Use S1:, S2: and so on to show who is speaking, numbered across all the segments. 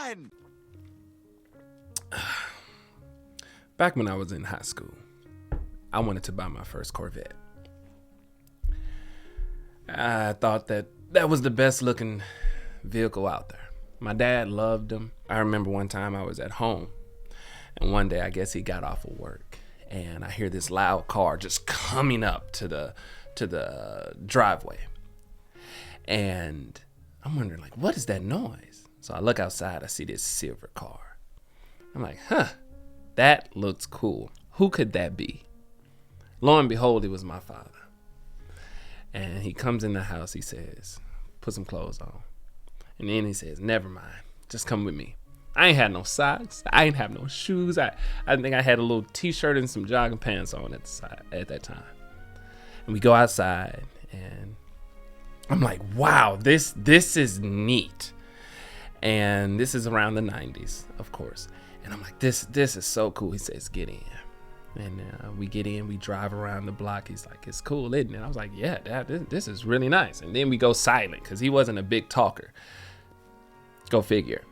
S1: on!
S2: Back when I was in high school, I wanted to buy my first Corvette. I thought that was the best looking vehicle out there. My dad loved them. I remember one time I was at home, and one day I guess he got off of work, and I hear this loud car just coming up to the driveway. And I'm wondering, like, what is that noise? So I look outside, I see this silver car. I'm like, that looks cool. Who could that be? Lo and behold, it was my father. And he comes in the house, he says, put some clothes on. And then he says, never mind, just come with me. I ain't had no socks. I ain't have no shoes. I think I had a little t-shirt and some jogging pants on at that time. And we go outside, and I'm like, wow, this is neat. And this is around the 90s, of course. And I'm like, this is so cool. He says, get in. And we get in, we drive around the block. He's like, it's cool, isn't it? I was like, yeah, Dad, this is really nice. And then we go silent because he wasn't a big talker. Go figure.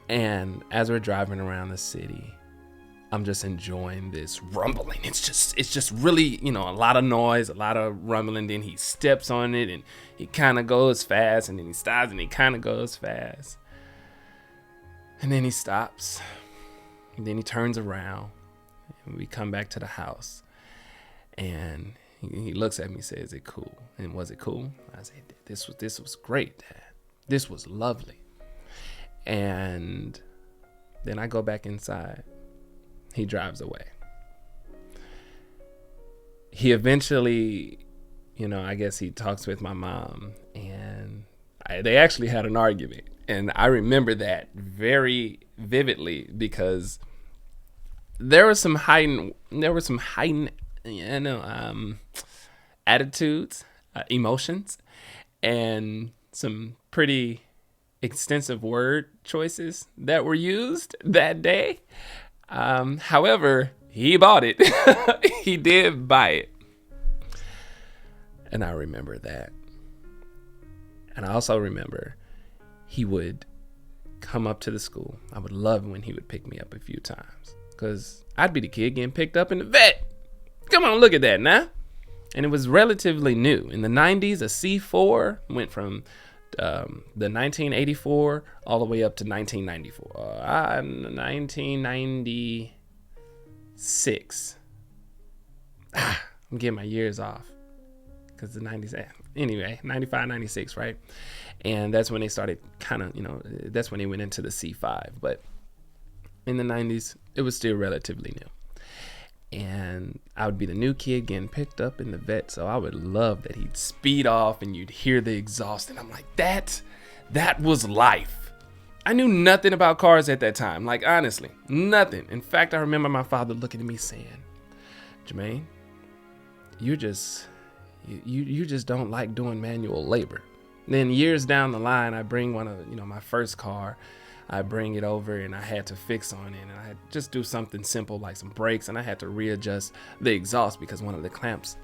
S2: And as we're driving around the city, I'm just enjoying this rumbling. It's just really, a lot of noise, a lot of rumbling. Then he steps on it and he kind of goes fast, and then he stops and he kind of goes fast. And then he stops. And then he turns around. And we come back to the house, and he looks at me and says, is it cool? And was it cool? I said, this was great, Dad. This was lovely. And then I go back inside. He drives away. He eventually, I guess he talks with my mom, and they actually had an argument. And I remember that very vividly because there were some heightened attitudes, emotions, and some pretty extensive word choices that were used that day. However, he bought it. He did buy it. And I remember that. And I also remember he would come up to the school. I would love when he would pick me up a few times, because I'd be the kid getting picked up in the vet. Come on, look at that now. And it was relatively new. In the 90s, a C4 went from the 1984 all the way up to 1994. 1996. I'm getting my years off because the 90s. Anyway, 95, 96, right? And that's when they started that's when they went into the C5. But in the 90s, it was still relatively new. And I would be the new kid getting picked up in the vet. So I would love that he'd speed off and you'd hear the exhaust. And I'm like, that was life. I knew nothing about cars at that time. Like, honestly, nothing. In fact, I remember my father looking at me saying, Jermaine, you just don't like doing manual labor. Then years down the line, I bring one of, my first car. I bring it over and I had to fix on it, and I had just do something simple like some brakes, and I had to readjust the exhaust because one of the clamps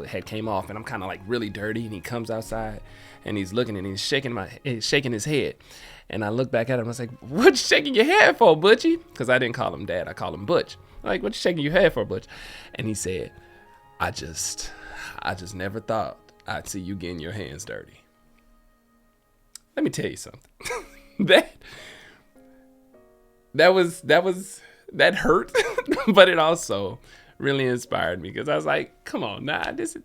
S2: had came off, and I'm kind of like really dirty. And he comes outside and he's looking and he's shaking his head, and I look back at him and I was like, "What you shaking your head for, Butchie?" Because I didn't call him Dad, I called him Butch. I'm like, "What you shaking your head for, Butch?" And he said, I just never thought I'd see you getting your hands dirty." Let me tell you something. That hurt, but it also really inspired me, because I was like, come on, this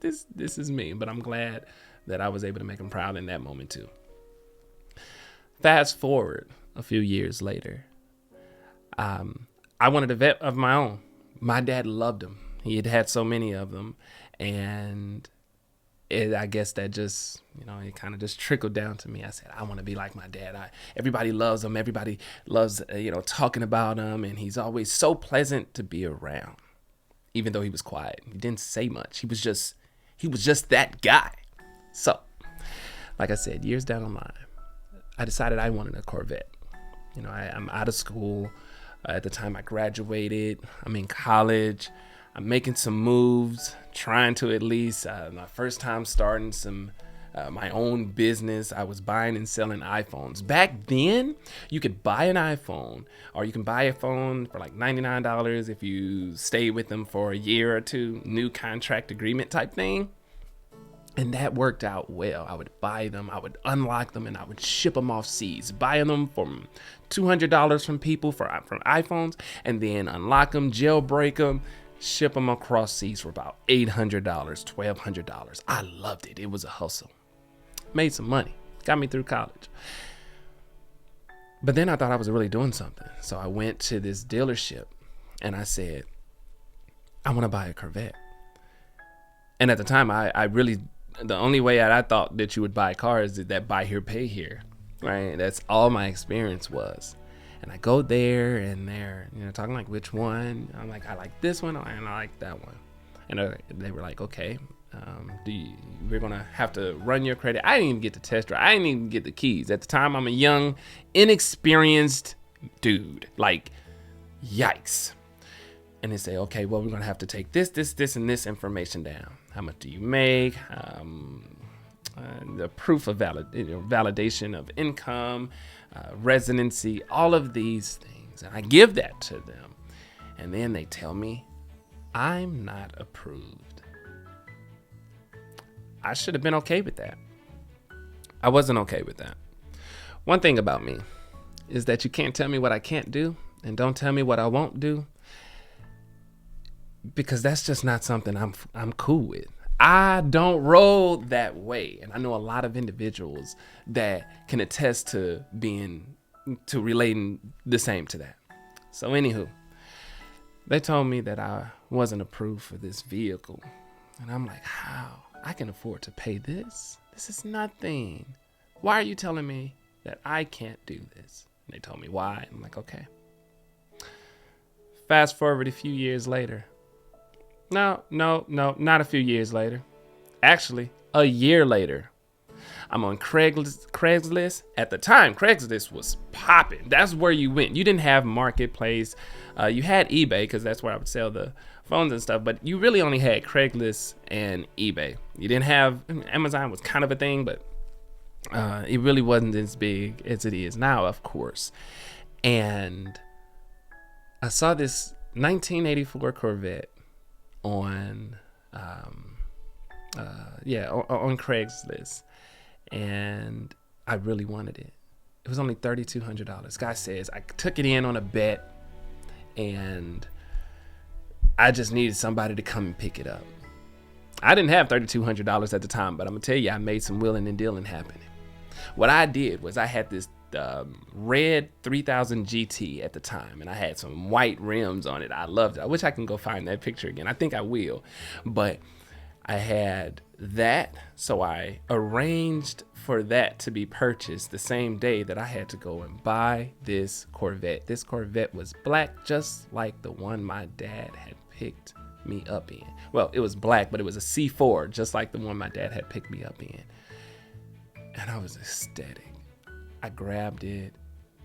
S2: is me. But I'm glad that I was able to make him proud in that moment too. Fast forward a few years later, I wanted a vet of my own. My dad loved them. He had had so many of them, and I guess that just, it kind of just trickled down to me. I said, I want to be like my dad. Everybody loves him. Everybody loves, talking about him. And he's always so pleasant to be around, even though he was quiet. He didn't say much. He was just that guy. So, like I said, years down the line, I decided I wanted a Corvette. I'm out of school. At the time I graduated, I'm in college. I'm making some moves, trying to at least, my first time starting some my own business. I was buying and selling iPhones. Back then, you could buy an iPhone, or you can buy a phone for like $99 if you stay with them for a year or two, new contract agreement type thing. And that worked out well. I would buy them, I would unlock them, and I would ship them off seas, buying them from $200 from people from iPhones, and then unlock them, jailbreak them, ship them across seas for about $800, $1,200. I loved it. It was a hustle. Made some money. Got me through college. But then I thought I was really doing something. So I went to this dealership and I said, I want to buy a Corvette. And at the time, I really, the only way I thought that you would buy cars is that buy here, pay here, right? That's all my experience was. And I go there and they're, talking like, which one? I'm like, I like this one and I like that one. And they were like, okay, we're going to have to run your credit. I didn't even get the test drive. I didn't even get the keys. At the time, I'm a young, inexperienced dude. Like, yikes. And they say, okay, well, we're going to have to take this, and this information down. How much do you make? The proof of validation of income, residency, all of these things. And I give that to them. And then they tell me, I'm not approved. I should have been okay with that. I wasn't okay with that. One thing about me is that you can't tell me what I can't do, and don't tell me what I won't do, because that's just not something I'm cool with. I don't roll that way. And I know a lot of individuals that can attest to relating the same to that. So anywho, they told me that I wasn't approved for this vehicle. And I'm like, how? I can afford to pay this. This is nothing. Why are you telling me that I can't do this? And they told me why. I'm like, okay. Fast forward a few years later. No, not a few years later. Actually, a year later. I'm on Craigslist. At the time, Craigslist was popping. That's where you went. You didn't have Marketplace. You had eBay, because that's where I would sell the phones and stuff. But you really only had Craigslist and eBay. You didn't have Amazon. Was kind of a thing, but it really wasn't as big as it is now, of course. And I saw this 1984 Corvette on Craigslist, and I really wanted it. It was only $3,200. Guy says I took it in on a bet, and I just needed somebody to come and pick it up. I didn't have $3,200 at the time, but I'm gonna tell you, I made some willing and dealing happen. What I did was I had this red 3000 GT at the time, and I had some white rims on it. I loved it. I wish I can go find that picture again. I think I will. But I had that, so I arranged for that to be purchased the same day that I had to go and buy this Corvette. This Corvette was black, just like the one my dad had picked me up in. Well, it was black, but it was a C4, just like the one my dad had picked me up in. And I was ecstatic. I grabbed it,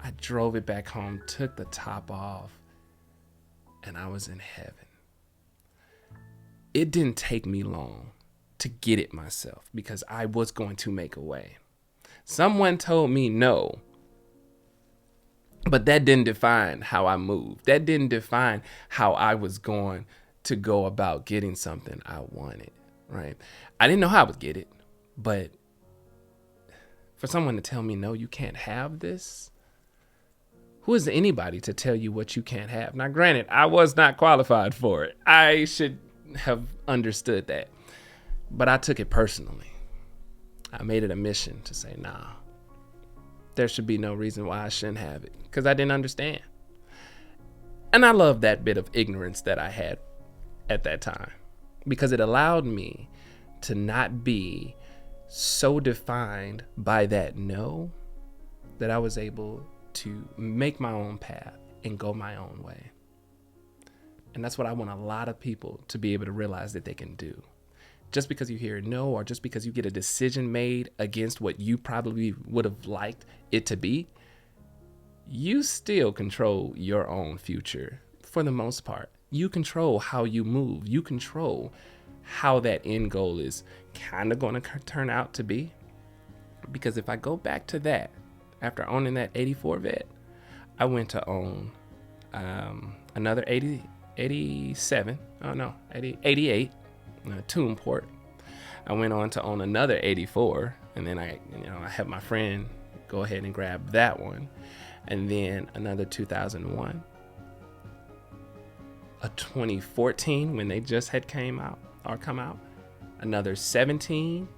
S2: I drove it back home, took the top off, and I was in heaven. It didn't take me long to get it myself, because I was going to make a way. Someone told me no, but that didn't define how I moved. That didn't define how I was going to go about getting something I wanted, right? I didn't know how I would get it, but for someone to tell me, no, you can't have this. Who is anybody to tell you what you can't have? Now, granted, I was not qualified for it. I should have understood that. But I took it personally. I made it a mission to say, nah, there should be no reason why I shouldn't have it, because I didn't understand. And I love that bit of ignorance that I had at that time, because it allowed me to not be so defined by that no, that I was able to make my own path and go my own way. And that's what I want a lot of people to be able to realize that they can do. Just because you hear no, or just because you get a decision made against what you probably would have liked it to be, you still control your own future for the most part. You control how you move. You control how that end goal is kind of going to turn out to be. Because if I go back to that, after owning that 84 vet, I went to own another 88 tune port. I went on to own another 84, and then I had my friend go ahead and grab that one, and then another 2001, a 2014 when they just had come out, another 17,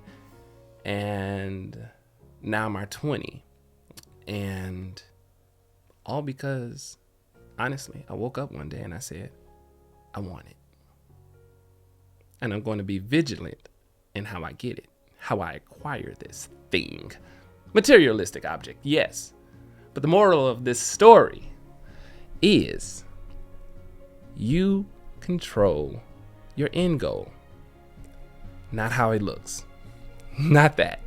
S2: and now my 20, and all because, honestly, I woke up one day and I said, I want it. And I'm going to be vigilant in how I get it, how I acquire this thing. Materialistic object, yes. But the moral of this story is you control your end goal, not how it looks. Not that.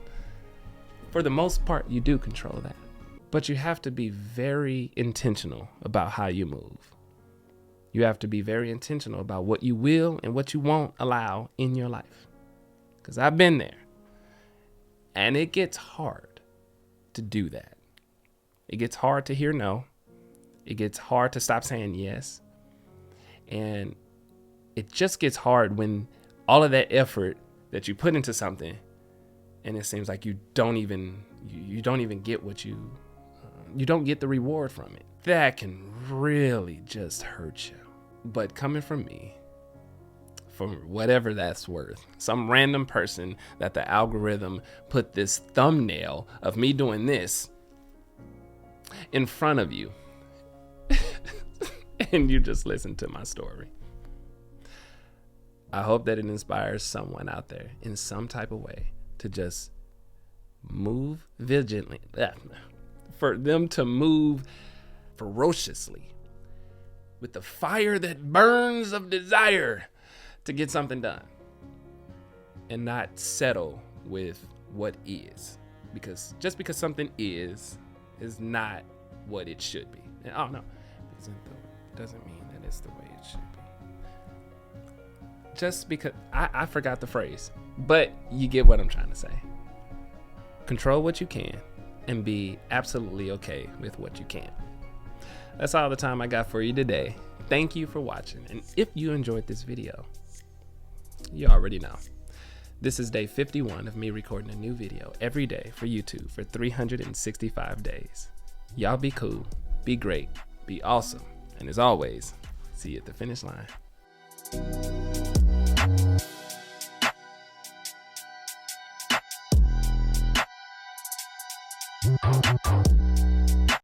S2: For the most part, you do control that. But you have to be very intentional about how you move. You have to be very intentional about what you will and what you won't allow in your life. Because I've been there. And it gets hard to do that. It gets hard to hear no. It gets hard to stop saying yes. And it just gets hard when all of that effort that you put into something, and it seems like you don't even get what you don't get the reward from it. That can really just hurt you. But coming from me, for whatever that's worth, some random person that the algorithm put this thumbnail of me doing this in front of you, and you just listen to my story. I hope that it inspires someone out there in some type of way to just move vigilantly, for them to move ferociously with the fire that burns of desire to get something done, and not settle with what is, because just because something is not what it should be. And, oh no, doesn't mean that it's the way it should be. Just because I forgot the phrase, but you get what I'm trying to say. Control what you can and be absolutely okay with what you can't. That's all the time I got for you today. Thank you for watching. And if you enjoyed this video, you already know. This is day 51 of me recording a new video every day for YouTube for 365 days. Y'all be cool, be great, be awesome. And as always, see you at the finish line.